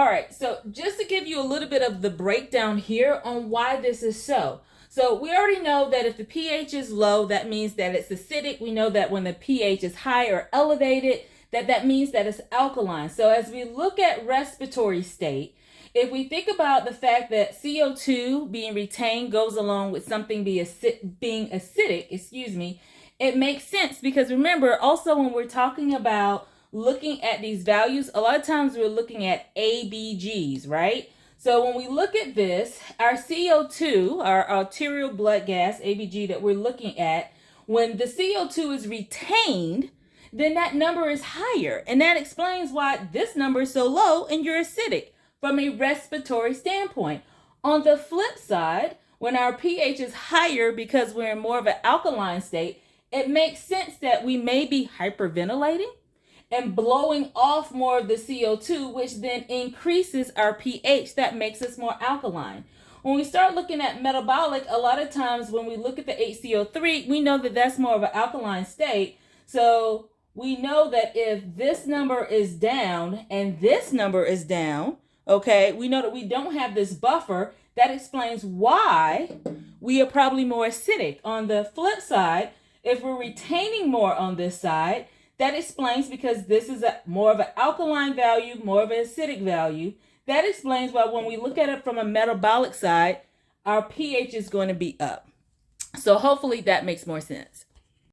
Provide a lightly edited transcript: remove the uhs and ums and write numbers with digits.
All right, so just to give you a little bit of the breakdown here on why this is so. So we already know that if the pH is low, that means that it's acidic. We know that when the pH is high or elevated, that means that it's alkaline. So as we look at respiratory state, if we think about the fact that CO2 being retained goes along with something being acidic, it makes sense because remember also when we're talking about looking at these values, a lot of times we're looking at ABGs, right? So when we look at this, our CO2, our arterial blood gas, ABG, that we're looking at, when the CO2 is retained, then that number is higher. And that explains why this number is so low and you're acidic from a respiratory standpoint. On the flip side, when our pH is higher because we're in more of an alkaline state, it makes sense that we may be hyperventilating and blowing off more of the CO2, which then increases our pH. That makes us more alkaline. When we start looking at metabolic, a lot of times when we look at the HCO3, we know that that's more of an alkaline state. So we know that if this number is down and this number is down, okay, we know that we don't have this buffer. That explains why we are probably more acidic. On the flip side, if we're retaining more on this side, that explains because this is more of an alkaline value, more of an acidic value. That explains why when we look at it from a metabolic side, our pH is going to be up. So hopefully that makes more sense.